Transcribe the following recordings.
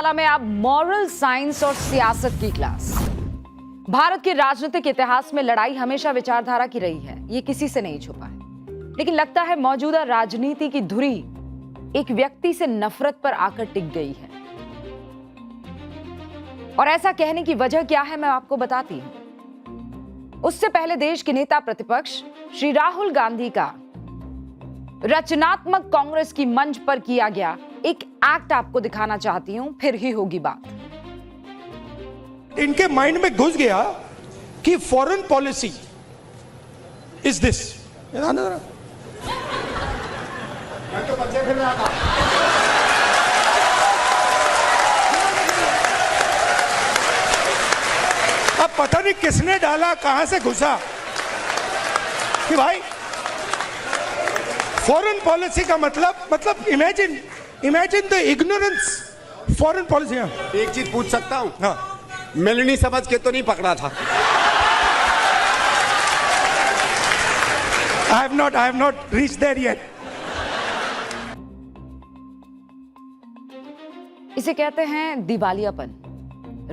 शाला में अब मॉरल साइंस और सियासत की क्लास। भारत के राजनीतिक इतिहास में लड़ाई हमेशा विचारधारा की रही है, ये किसी से नहीं छुपा है। लेकिन लगता है मौजूदा राजनीति की धुरी एक व्यक्ति से नफरत पर आकर टिक गई है। और ऐसा कहने की वजह क्या है मैं आपको बताती हूं। उससे पहले देश के नेता प्रतिपक्ष श्री राहुल गांधी का रचनात्मक कांग्रेस की मंच पर किया गया एक एक्ट आपको दिखाना चाहती हूं, फिर ही होगी बात। इनके माइंड में घुस गया कि फॉरेन पॉलिसी इज दिस। अब पता नहीं किसने डाला, कहां से घुसा कि भाई फॉरेन पॉलिसी का मतलब imagine the ignorance foreign policy. एक चीज पूछ सकता हूं? हाँ, मिलनी समझ के तो नहीं पकड़ा था? I have not reached there yet. इसे कहते हैं दिवालियापन,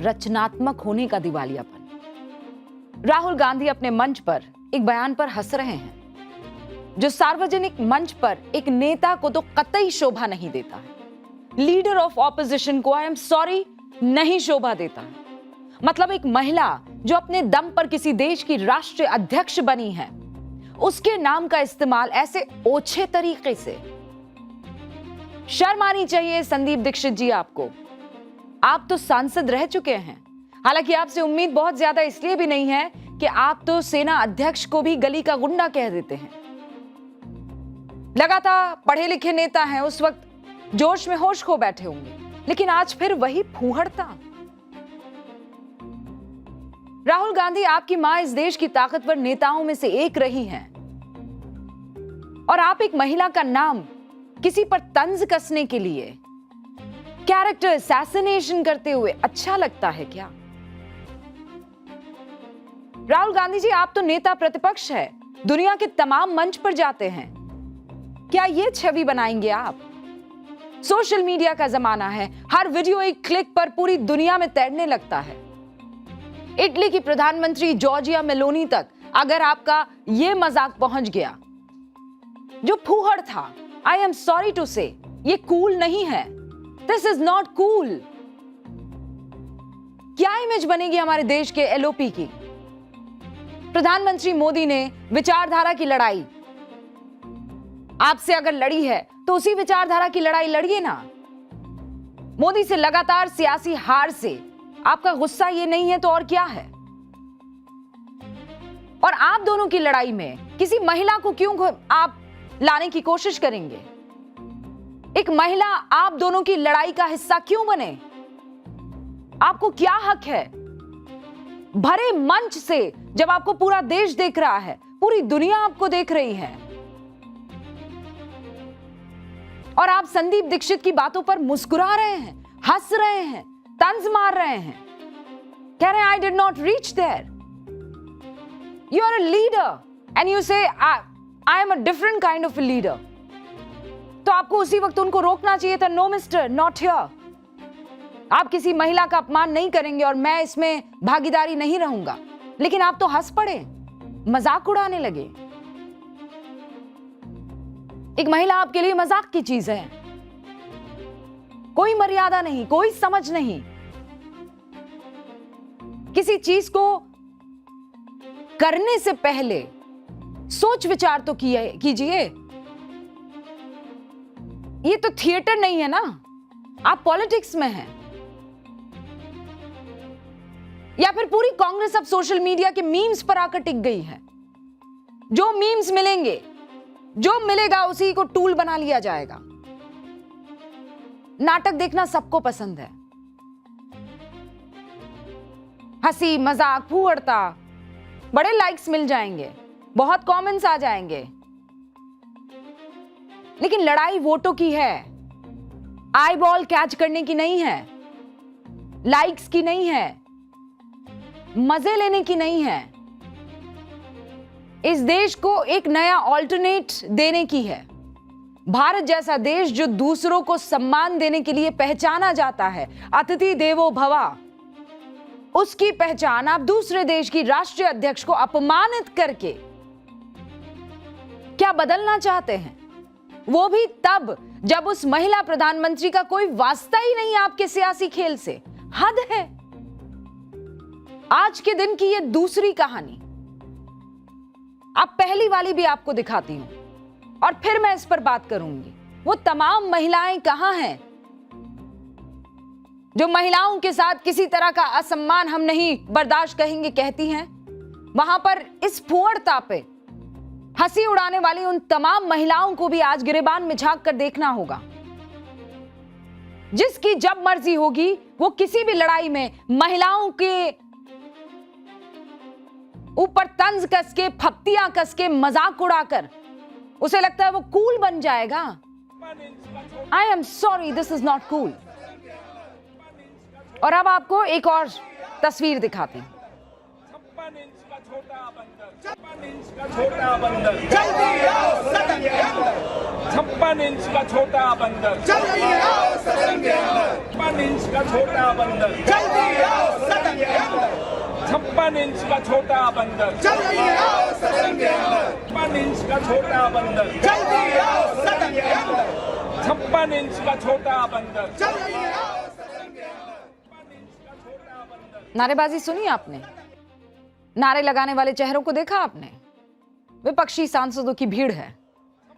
रचनात्मक होने का दिवालियापन। राहुल गांधी अपने मंच पर एक बयान पर हंस रहे हैं जो सार्वजनिक मंच पर एक नेता को तो कतई शोभा नहीं देता है। लीडर ऑफ ऑपोजिशन को आई एम सॉरी नहीं शोभा देता है। मतलब एक महिला जो अपने दम पर किसी देश की राष्ट्रीय अध्यक्ष बनी है, उसके नाम का इस्तेमाल ऐसे ओछे तरीके से। शर्म आनी चाहिए संदीप दीक्षित जी आपको। आप तो सांसद रह चुके हैं। हालांकि आपसे उम्मीद बहुत ज्यादा इसलिए भी नहीं है कि आप तो सेना अध्यक्ष को भी गली का गुंडा कह देते हैं। लगातार पढ़े लिखे नेता हैं, उस वक्त जोश में होश खो बैठे होंगे, लेकिन आज फिर वही फूहड़ता। राहुल गांधी, आपकी मां इस देश की ताकतवर नेताओं में से एक रही हैं, और आप एक महिला का नाम किसी पर तंज कसने के लिए कैरेक्टर असैसिनेशन करते हुए अच्छा लगता है क्या? राहुल गांधी जी, आप तो नेता प्रतिपक्ष है, दुनिया के तमाम मंच पर जाते हैं। क्या ये छवि बनाएंगे आप? सोशल मीडिया का जमाना है, हर वीडियो एक क्लिक पर पूरी दुनिया में तैरने लगता है। इटली की प्रधानमंत्री जॉर्जिया मेलोनी तक अगर आपका ये मजाक पहुंच गया, जो फूहड़ था, आई एम सॉरी टू से, ये कूल नहीं है। This is not cool. क्या इमेज बनेगी हमारे देश के एलओपी की? प्रधानमंत्री मोदी ने विचारधारा की लड़ाई आपसे अगर लड़ी है तो उसी विचारधारा की लड़ाई लड़िए ना। मोदी से लगातार सियासी हार से आपका गुस्सा ये नहीं है तो और क्या है? और आप दोनों की लड़ाई में किसी महिला को क्यों आप लाने की कोशिश करेंगे? एक महिला आप दोनों की लड़ाई का हिस्सा क्यों बने? आपको क्या हक है? भरे मंच से जब आपको पूरा देश देख रहा है, पूरी दुनिया आपको देख रही है, और आप संदीप दीक्षित की बातों पर मुस्कुरा रहे हैं, हंस रहे हैं, तंज मार रहे हैं, कह रहे हैं I did not reach there. You are a leader and you say I am a different kind of a leader. तो आपको उसी वक्त उनको रोकना चाहिए था, नो मिस्टर, नॉट हियर। आप किसी महिला का अपमान नहीं करेंगे और मैं इसमें भागीदारी नहीं रहूंगा। लेकिन आप तो हंस पड़े, मजाक उड़ाने लगे। एक महिला आपके लिए मजाक की चीज है। कोई मर्यादा नहीं, कोई समझ नहीं। किसी चीज को करने से पहले सोच विचार तो कीजिए। ये तो थिएटर नहीं है ना, आप पॉलिटिक्स में हैं। या फिर पूरी कांग्रेस अब सोशल मीडिया के मीम्स पर आकर टिक गई है। जो मीम्स मिलेंगे, जो मिलेगा उसी को टूल बना लिया जाएगा। नाटक देखना सबको पसंद है। हंसी मजाक फूहड़ता, बड़े लाइक्स मिल जाएंगे, बहुत कमेंट्स आ जाएंगे। लेकिन लड़ाई वोटों की है, आई बॉल कैच करने की नहीं है, लाइक्स की नहीं है, मजे लेने की नहीं है। इस देश को एक नया ऑल्टरनेट देने की है। भारत जैसा देश जो दूसरों को सम्मान देने के लिए पहचाना जाता है, अतिथि देवो भवा, उसकी पहचान आप दूसरे देश की राष्ट्रीय अध्यक्ष को अपमानित करके क्या बदलना चाहते हैं? वो भी तब जब उस महिला प्रधानमंत्री का कोई वास्ता ही नहीं आपके सियासी खेल से। हद है। आज के दिन की ये दूसरी कहानी, अब पहली वाली भी आपको दिखाती हूं और फिर मैं इस पर बात करूंगी। वो तमाम महिलाएं कहां हैं जो महिलाओं के साथ किसी तरह का असम्मान हम नहीं बर्दाश्त कहेंगे कहती हैं? वहां पर इस फुहड़ता पे हंसी उड़ाने वाली उन तमाम महिलाओं को भी आज गिरेबान में झांक कर देखना होगा। जिसकी जब मर्जी होगी वो किसी भी लड़ाई में महिलाओं के ऊपर तंज कस के, फप्तियां कस के, मजाक उड़ाकर उसे लगता है वो कूल बन जाएगा। I am sorry, this is not cool. और अब आपको एक और तस्वीर दिखाती हूं। 56 इंच का छोटा बंदर, 56 इंच का छोटा बंदर, जल्दी आओ सदन के अंदर। 56 इंच का छोटा बंदर, जल्दी आओ सदन के अंदर। 56 इंच का छोटा बंदर, जल्दी आओ सदन के अंदर। 56 इंच का छोटा बंदर, जल्दी आओ सदन के अंदर। 56 इंच का छोटा बंदर, जल्दी आओ सदन के अंदर। 56 इंच का छोटा बंदर, जल्दी आओ सदन के अंदर। 56 इंच का छोटा बंदर। नारेबाजी सुनी आपने? नारे लगाने वाले चेहरों को देखा आपने? विपक्षी सांसदों की भीड़ है।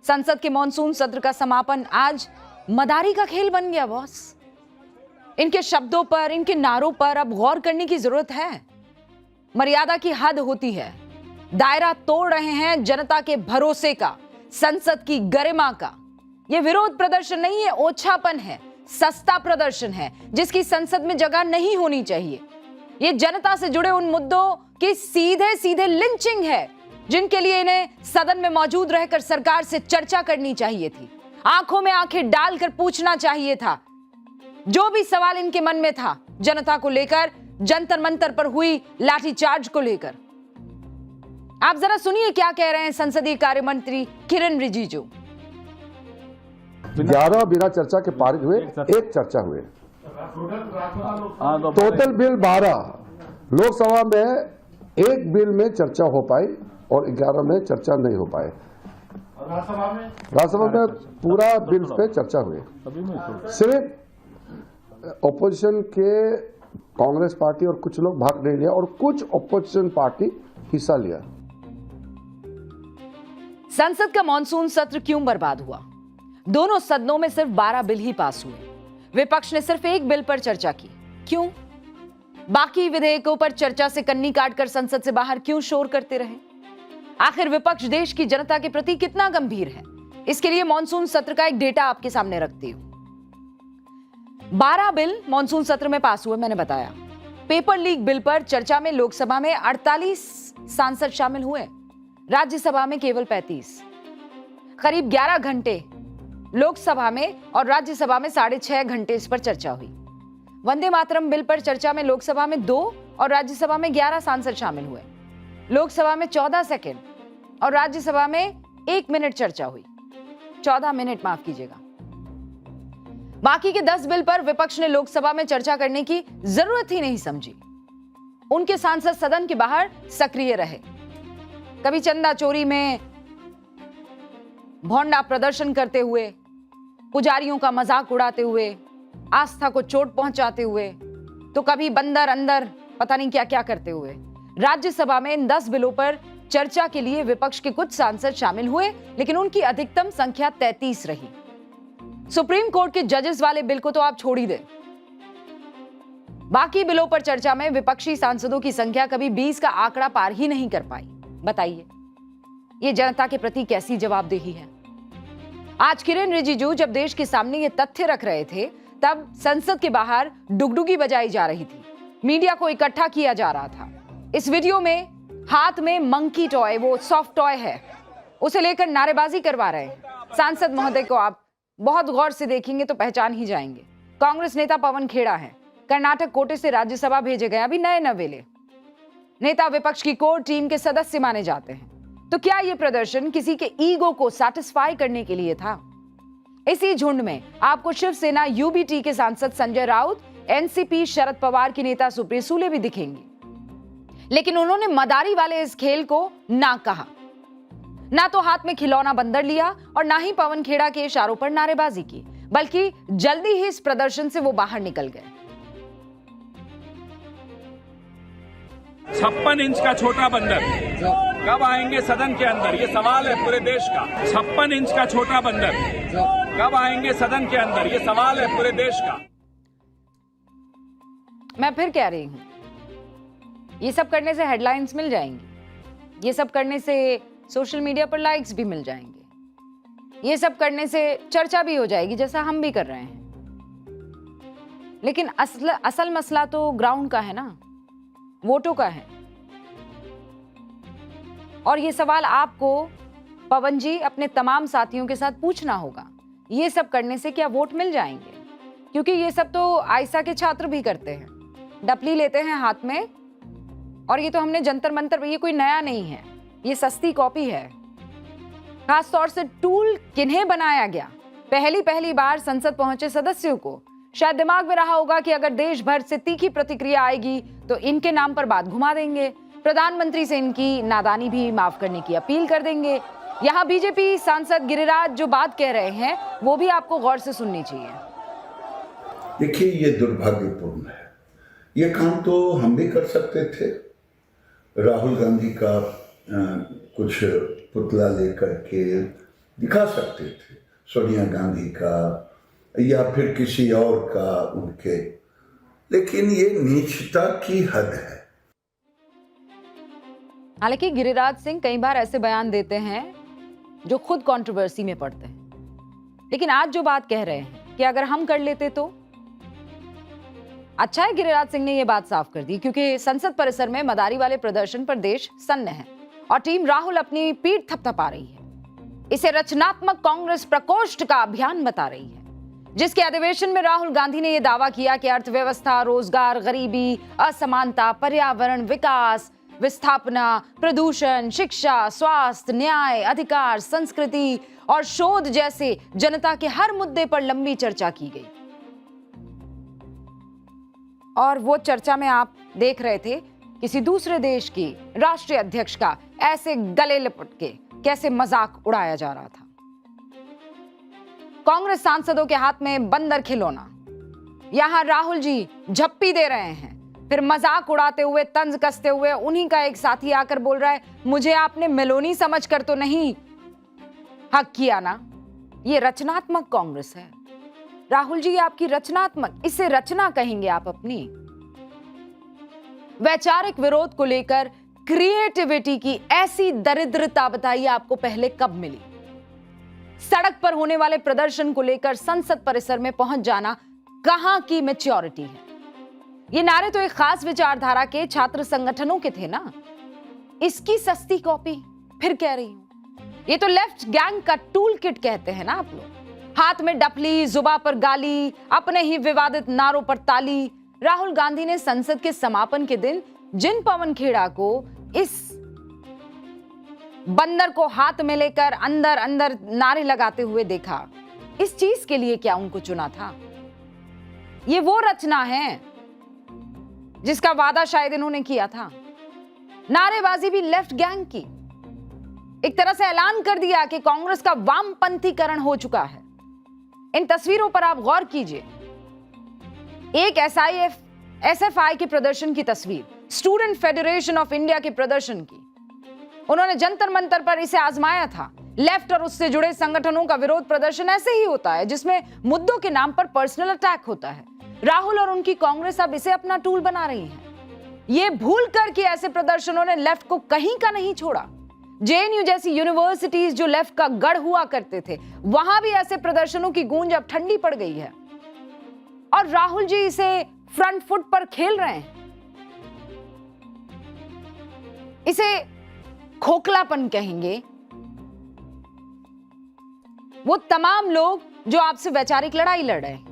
संसद के मॉनसून सत्र का समापन आज मदारी का खेल बन गया बॉस। इनके शब्दों पर, इनके नारों पर अब गौर करने की जरूरत है। मर्यादा की हद होती है। दायरा तोड़ रहे हैं जनता के भरोसे का, संसद की गरिमा का। यह विरोध प्रदर्शन नहीं है, ओछापन है, सस्ता प्रदर्शन है जिसकी संसद में जगह नहीं होनी चाहिए। ये जनता से जुड़े उन मुद्दों की सीधे सीधे लिंचिंग है जिनके लिए इन्हें सदन में मौजूद रहकर सरकार से चर्चा करनी चाहिए थी। आंखों में आंखें डालकर पूछना चाहिए था जो भी सवाल इनके मन में था जनता को लेकर, जंतर मंतर पर हुई लाठीचार्ज को लेकर। आप जरा सुनिए क्या कह रहे हैं संसदीय कार्य मंत्री किरण रिजिजू। 11 बिना चर्चा के पारित हुए, एक चर्चा हुए। Total bill 12। लोकसभा में एक बिल में चर्चा हो पाई और 11 में चर्चा नहीं हो पाए। राज्यसभा में पूरा बिल पे चर्चा हुई। सिर्फ ओपोजिशन के कांग्रेस पार्टी और कुछ लोग भाग नहीं लिया और कुछ ओपोजिशन पार्टी हिस्सा लिया। संसद का मॉनसून सत्र क्यों बर्बाद हुआ? दोनों सदनों में सिर्फ 12 बिल ही पास हुए। विपक्ष ने सिर्फ एक बिल पर चर्चा की। क्यों? बाकी विधेयकों पर चर्चा से कन्नी काटकर संसद से बाहर क्यों शोर करते रहे? आखिर विपक्ष देश की जनता के प्रति कितना गंभीर है? इसके लिए मॉनसून सत्र का एक डेटा आपके सामने रखती हूं। 12 बिल मॉनसून सत्र में पास हुए, मैंने बताया। पेपर लीक बिल पर चर्चा में लोकसभा में 48 सांसद शामिल हुए, राज्यसभा में केवल 35। करीब 11 घंटे लोकसभा में और राज्यसभा में 6.5 घंटे इस पर चर्चा हुई। वंदे मातरम बिल पर चर्चा में लोकसभा में 2 और राज्यसभा में 11 सांसद शामिल हुए। लोकसभा में 14 सेकंड और राज्यसभा में 1 मिनट चर्चा हुई। 14 मिनट, माफ कीजिएगा। बाकी के 10 बिल पर विपक्ष ने लोकसभा में चर्चा करने की जरूरत ही नहीं समझी। उनके सांसद सदन के बाहर सक्रिय रहे। कभी चंदा चोरी में भोंडा प्रदर्शन करते हुए, पुजारियों का मजाक उड़ाते हुए, आस्था को चोट पहुंचाते हुए, तो कभी बंदर अंदर पता नहीं क्या क्या करते हुए। राज्यसभा में इन 10 बिलों पर चर्चा के लिए विपक्ष के कुछ सांसद शामिल हुए, लेकिन उनकी अधिकतम संख्या 33 रही। सुप्रीम कोर्ट के जजेस वाले बिल को तो आप छोड़ ही दें। बाकी बिलों पर चर्चा में विपक्षी सांसदों की संख्या कभी 20 का आंकड़ा पार ही नहीं कर पाई। बताइए, ये जनता के प्रति कैसी जवाबदेही है? आज किरण रिजिजू जब देश के सामने ये तथ्य रख रहे थे, तब संसद के बाहर डुगडुगी बजाई जा रही थी, मीडिया को इकट्ठा किया जा रहा था। इस वीडियो में हाथ में मंकी टॉय, वो सॉफ्ट टॉय है, उसे लेकर नारेबाजी करवा रहे हैं। सांसद महोदय को आप बहुत गौर से देखेंगे तो पहचान ही जाएंगे। कांग्रेस नेता पवन खेड़ा है, कर्नाटक कोटे से राज्यसभा भेजे गए, अभी नए नवेले नेता विपक्ष की कोर टीम के सदस्य माने जाते हैं। तो क्या यह प्रदर्शन किसी के ईगो को सैटिस्फाई करने के लिए था? इसी झुंड में आपको शिवसेना यूबीटी के सांसद संजय राउत, एनसीपी शरद पवार की नेता सुप्रिया सुले भी दिखेंगे। लेकिन उन्होंने मदारी वाले इस खेल को ना कहा, ना तो हाथ में खिलौना बंदर लिया और ना ही पवन खेड़ा के इशारों पर नारेबाजी की, बल्कि जल्दी ही इस प्रदर्शन से वो बाहर निकल गए। 56 इंच का छोटा बंदर कब आएंगे सदन के अंदर, ये सवाल है पूरे देश का। 56 इंच का छोटा बंदर कब आएंगे सदन के अंदर, ये सवाल है पूरे देश का। मैं फिर कह रही हूं, ये सब करने से हेडलाइंस मिल जाएंगी, ये सब करने से सोशल मीडिया पर लाइक्स भी मिल जाएंगे, ये सब करने से चर्चा भी हो जाएगी, जैसा हम भी कर रहे हैं। लेकिन असल मसला तो ग्राउंड का है ना, वोटों का है। और ये सवाल आपको पवन जी अपने तमाम साथियों के साथ पूछना होगा, ये सब करने से क्या वोट मिल जाएंगे? क्योंकि ये सब तो आयशा के छात्र भी करते हैं, डपली लेते हैं हाथ में, और ये तो हमने जंतर मंतर, ये कोई नया नहीं है, ये सस्ती कॉपी है। खास तौर से टूल किन्हें बनाया गया? पहली बार संसद पहुंचे सदस्यों को शायद दिमाग में रहा होगा कि अगर देश भर से तीखी प्रतिक्रिया आएगी तो इनके नाम पर बात घुमा देंगे, प्रधानमंत्री से इनकी नादानी भी माफ करने की अपील कर देंगे। यहाँ बीजेपी सांसद गिरिराज जो बात कह रहे हैं वो भी आपको गौर से सुननी चाहिए। देखिए, ये दुर्भाग्यपूर्ण है। ये काम तो हम भी कर सकते थे। राहुल गांधी का कुछ पुतला लेकर के दिखा सकते थे, सोनिया गांधी का या फिर किसी और का उनके, लेकिन ये नीचता की हद है। हालांकि गिरिराज सिंह कई बार ऐसे बयान देते हैं जो खुद कंट्रोवर्सी में पड़ते हैं, लेकिन आज जो बात कह रहे हैं कि अगर हम कर लेते तो अच्छा है। गिरिराज सिंह ने यह बात साफ कर दी, क्योंकि संसद परिसर में मदारी वाले प्रदर्शन पर देश सन्न है और टीम राहुल अपनी पीठ थपथपा रही है। इसे रचनात्मक कांग्रेस प्रकोष्ठ का अभियान बता रही है, जिसके अधिवेशन में राहुल गांधी ने यह दावा किया कि अर्थव्यवस्था, रोजगार, गरीबी, असमानता, पर्यावरण, विकास, विस्थापना, प्रदूषण, शिक्षा, स्वास्थ्य, न्याय, अधिकार, संस्कृति और शोध जैसे जनता के हर मुद्दे पर लंबी चर्चा की गई। और वो चर्चा में आप देख रहे थे किसी दूसरे देश की राष्ट्रीय अध्यक्ष का ऐसे गले लिपट के कैसे मजाक उड़ाया जा रहा था। कांग्रेस सांसदों के हाथ में बंदर खिलौना, यहां राहुल जी झप्पी दे रहे हैं, फिर मजाक उड़ाते हुए, तंज कसते हुए उन्हीं का एक साथी आकर बोल रहा है, मुझे आपने मेलोनी समझकर तो नहीं हक किया ना। ये रचनात्मक कांग्रेस है राहुल जी, आपकी रचनात्मक, इसे रचना कहेंगे आप अपनी। वैचारिक विरोध को लेकर क्रिएटिविटी की ऐसी दरिद्रता बताइए आपको पहले कब मिली? सड़क पर होने वाले प्रदर्शन को लेकर संसद परिसर में पहुंच जाना कहां की मैच्योरिटी है? ये नारे तो एक खास विचारधारा के छात्र संगठनों के थे ना, इसकी सस्ती कॉपी फिर कह रही हूं। ये तो लेफ्ट गैंग का टूल किट कहते हैं ना आप लोग। हाथ में डफली, जुबा पर गाली, अपने ही विवादित नारों पर ताली। राहुल गांधी ने संसद के समापन के दिन जिन पवन खेड़ा को इस बंदर को हाथ में लेकर अंदर अंदर नारे लगाते हुए देखा, इस चीज के लिए क्या उनको चुना था? ये वो रचना है जिसका वादा शायद इन्होंने किया था। नारेबाजी भी लेफ्ट गैंग की, एक तरह से ऐलान कर दिया कि कांग्रेस का वामपंथीकरण हो चुका है। इन तस्वीरों पर आप गौर कीजिए, एक एसएफआई के प्रदर्शन की तस्वीर, स्टूडेंट फेडरेशन ऑफ इंडिया के प्रदर्शन की। उन्होंने जंतर मंतर पर इसे आजमाया था। लेफ्ट और उससे जुड़े संगठनों का विरोध प्रदर्शन ऐसे ही होता है, जिसमें मुद्दों के नाम पर पर्सनल अटैक होता है। राहुल और उनकी कांग्रेस अब इसे अपना टूल बना रही है। ये भूल कर कि ऐसे प्रदर्शनों ने लेफ्ट को कहीं का नहीं छोड़ा। जेएनयू जैसी यूनिवर्सिटीज जो लेफ्ट का गढ़ हुआ करते थे, वहां भी ऐसे प्रदर्शनों की गूंज अब ठंडी पड़ गई है और राहुल जी इसे फ्रंट फुट पर खेल रहे हैं। इसे खोखलापन कहेंगे वो तमाम लोग जो आपसे वैचारिक लड़ाई लड़ रहे हैं।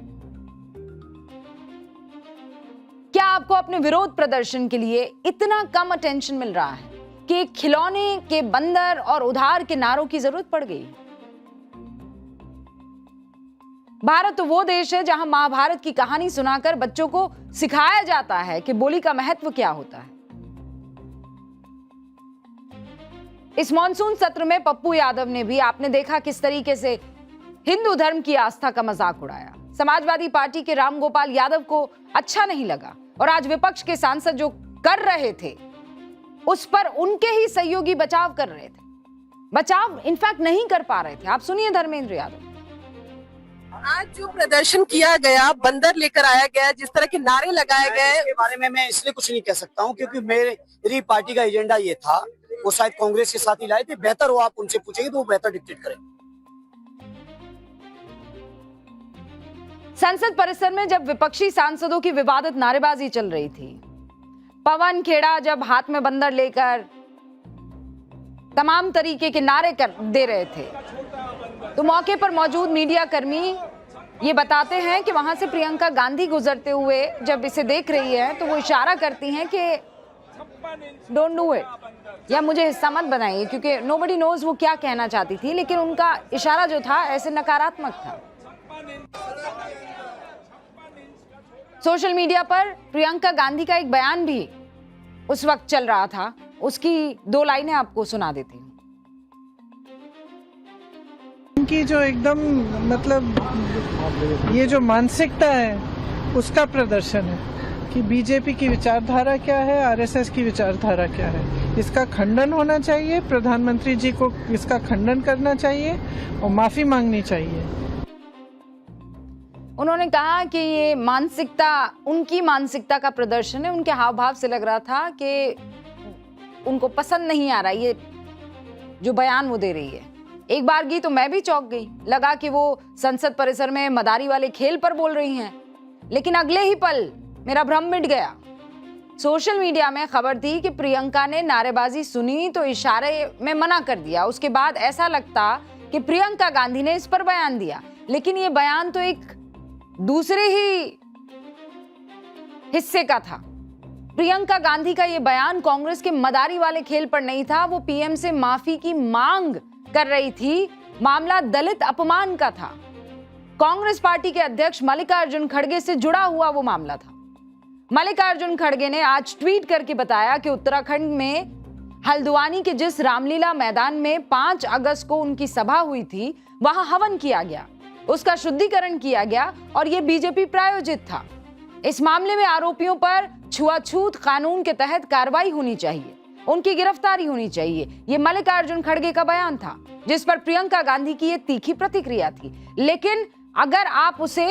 क्या आपको अपने विरोध प्रदर्शन के लिए इतना कम अटेंशन मिल रहा है कि खिलौने के बंदर और उधार के नारों की जरूरत पड़ गई? भारत तो वो देश है जहां महाभारत की कहानी सुनाकर बच्चों को सिखाया जाता है कि बोली का महत्व क्या होता है। इस मॉनसून सत्र में पप्पू यादव ने भी, आपने देखा किस तरीके से हिंदू धर्म की आस्था का मजाक उड़ाया। समाजवादी पार्टी के रामगोपाल यादव को अच्छा नहीं लगा और आज विपक्ष के सांसद जो कर रहे थे उस पर उनके ही सहयोगी बचाव कर रहे थे, बचाव इनफैक्ट नहीं कर पा रहे थे। आप सुनिए धर्मेंद्र यादव। आज जो प्रदर्शन किया गया, बंदर लेकर आया गया, जिस तरह के नारे लगाए गए, के बारे में मैं इसलिए कुछ नहीं कह सकता हूं क्योंकि मेरी पार्टी का एजेंडा ये था, वो शायद कांग्रेस के साथ ही लाए थे। बेहतर हो आप उनसे पूछेंगे तो वो बेहतर डिक्टेट करें। संसद परिसर में जब विपक्षी सांसदों की विवादित नारेबाजी चल रही थी, पवन खेड़ा जब हाथ में बंदर लेकर तमाम तरीके के नारे दे रहे थे, तो मौके पर मौजूद मीडिया कर्मी ये बताते हैं कि वहां से प्रियंका गांधी गुजरते हुए जब इसे देख रही है तो वो इशारा करती हैं कि डोंट डू इट, या मुझे हिस्सा मत बनाइए, क्योंकि नोबडी नोज वो क्या कहना चाहती थी, लेकिन उनका इशारा जो था ऐसे नकारात्मक था। सोशल मीडिया पर प्रियंका गांधी का एक बयान भी उस वक्त चल रहा था, उसकी 2 लाइनें आपको सुना देती हूँ। इनकी जो एकदम मतलब ये जो मानसिकता है उसका प्रदर्शन है कि बीजेपी की विचारधारा क्या है, आरएसएस की विचारधारा क्या है। इसका खंडन होना चाहिए, प्रधानमंत्री जी को इसका खंडन करना चाहिए और माफी मांगनी चाहिए। उन्होंने कहा कि ये मानसिकता उनकी मानसिकता का प्रदर्शन है। उनके हाव भाव से लग रहा था कि उनको पसंद नहीं आ रहा ये जो बयान वो दे रही है। एक बार की तो मैं भी चौंक गई, लगा कि वो संसद परिसर में मदारी वाले खेल पर बोल रही हैं, लेकिन अगले ही पल मेरा भ्रम मिट गया। सोशल मीडिया में खबर थी कि प्रियंका ने नारेबाजी सुनी तो इशारे में मना कर दिया। उसके बाद ऐसा लगता कि प्रियंका गांधी ने इस पर बयान दिया, लेकिन ये बयान तो एक दूसरे ही हिस्से का था। प्रियंका गांधी का ये बयान कांग्रेस के मदारी वाले खेल पर नहीं था, वो पीएम से माफी की मांग कर रही थी। मामला दलित अपमान का था। कांग्रेस पार्टी के अध्यक्ष मल्लिकार्जुन खड़गे से जुड़ा हुआ वो मामला था। मल्लिकार्जुन खड़गे ने आज ट्वीट करके बताया कि उत्तराखंड में हल्द्वानी के जिस रामलीला मैदान में 5 अगस्त को उनकी सभा हुई थी, वहां हवन किया गया, उसका शुद्धिकरण किया गया और यह बीजेपी प्रायोजित था। इस मामले में आरोपियों पर छुआछूत कानून के तहत कार्रवाई होनी चाहिए, उनकी गिरफ्तारी होनी चाहिए। यह मल्लिकार्जुन खड़गे का बयान था, जिस पर प्रियंका गांधी की यह तीखी प्रतिक्रिया थी। लेकिन अगर आप उसे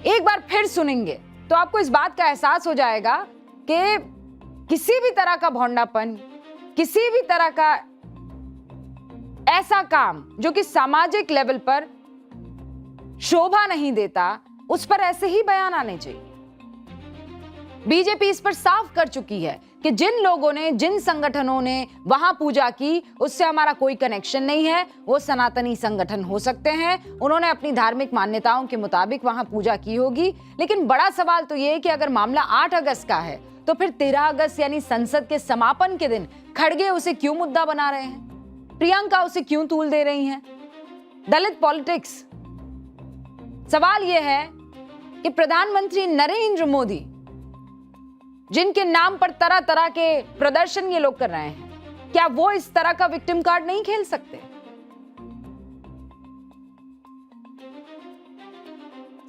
एक बार फिर सुनेंगे तो आपको इस बात का एहसास हो जाएगा कि किसी भी तरह का भोंडापन, किसी भी तरह का ऐसा काम जो कि सामाजिक लेवल पर शोभा नहीं देता, उस पर ऐसे ही बयान आने चाहिए। बीजेपी इस पर साफ कर चुकी है कि जिन लोगों ने, जिन संगठनों ने वहां पूजा की, उससे हमारा कोई कनेक्शन नहीं है। वो सनातनी संगठन हो सकते हैं, उन्होंने अपनी धार्मिक मान्यताओं के मुताबिक वहां पूजा की होगी। लेकिन बड़ा सवाल तो यह है कि अगर मामला 8 अगस्त का है तो फिर 13 अगस्त यानी संसद के समापन के दिन खड़गे उसे क्यों मुद्दा बना रहे हैं, प्रियंका उसे क्यों तूल दे रही हैं? दलित पॉलिटिक्स। सवाल यह है कि प्रधानमंत्री नरेंद्र मोदी, जिनके नाम पर तरह तरह के प्रदर्शन ये लोग कर रहे हैं, क्या वो इस तरह का विक्टिम कार्ड नहीं खेल सकते?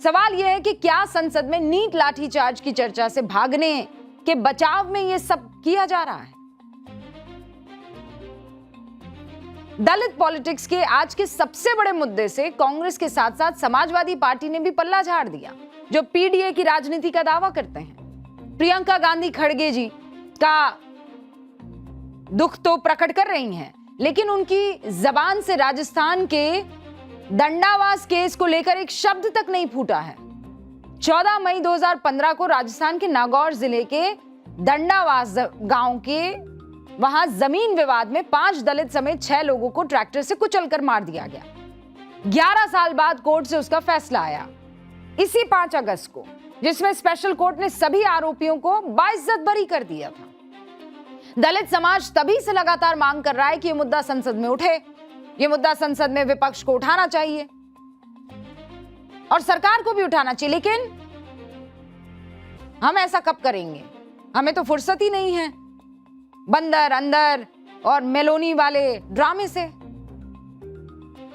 सवाल यह है कि क्या संसद में नीट लाठीचार्ज की चर्चा से भागने के बचाव में ये सब किया जा रहा है? दलित पॉलिटिक्स के आज के सबसे बड़े मुद्दे से कांग्रेस के साथ साथ समाजवादी पार्टी ने भी पल्ला झाड़ दिया, जो पीडीए की राजनीति का दावा करते हैं। प्रियंका गांधी खड़गे जी का दुख तो प्रकट कर रही हैं, लेकिन उनकी जबान से राजस्थान के दंडावास केस को लेकर एक शब्द तक नहीं फूटा है। 14 मई 2015 को राजस्थान के नागौर जिले के दंडावास गांव के वहां जमीन विवाद में 5 दलित समेत 6 लोगों को ट्रैक्टर से कुचलकर मार दिया गया। 11 साल बाद कोर्ट से उसका फैसला आया इसी 5 अगस्त को, जिसमें स्पेशल कोर्ट ने सभी आरोपियों को बाइज्जत बरी कर दिया था। दलित समाज तभी से लगातार मांग कर रहा है कि यह मुद्दा संसद में उठे, यह मुद्दा संसद में विपक्ष को उठाना चाहिए। और सरकार को भी उठाना चाहिए, लेकिन हम ऐसा कब करेंगे? हमें तो फुर्सत ही नहीं है बंदर अंदर और मेलोनी वाले ड्रामे से।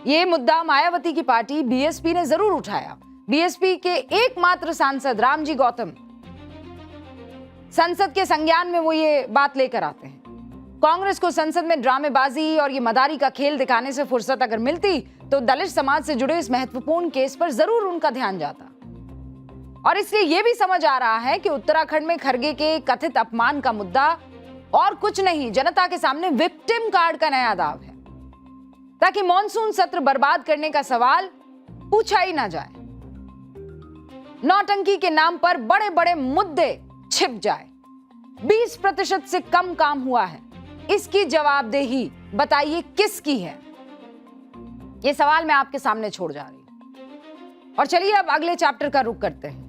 यह मुद्दा मायावती की पार्टी बीएसपी ने जरूर उठाया। बीएसपी के एकमात्र सांसद रामजी गौतम संसद के संज्ञान में वो ये बात लेकर आते हैं। कांग्रेस को संसद में ड्रामेबाजी और ये मदारी का खेल दिखाने से फुर्सत अगर मिलती तो दलित समाज से जुड़े इस महत्वपूर्ण केस पर जरूर उनका ध्यान जाता। और इसलिए यह भी समझ आ रहा है कि उत्तराखंड में खड़गे के कथित अपमान का मुद्दा और कुछ नहीं, जनता के सामने विक्टिम कार्ड का नया दाव है, ताकि मॉनसून सत्र बर्बाद करने का सवाल पूछा ही ना जाए, नौटंकी के नाम पर बड़े बड़े मुद्दे छिप जाए। 20% से कम काम हुआ है, इसकी जवाबदेही बताइए किसकी है? यह सवाल मैं आपके सामने छोड़ जा रही हूं। और चलिए अब अगले चैप्टर का रुख करते हैं।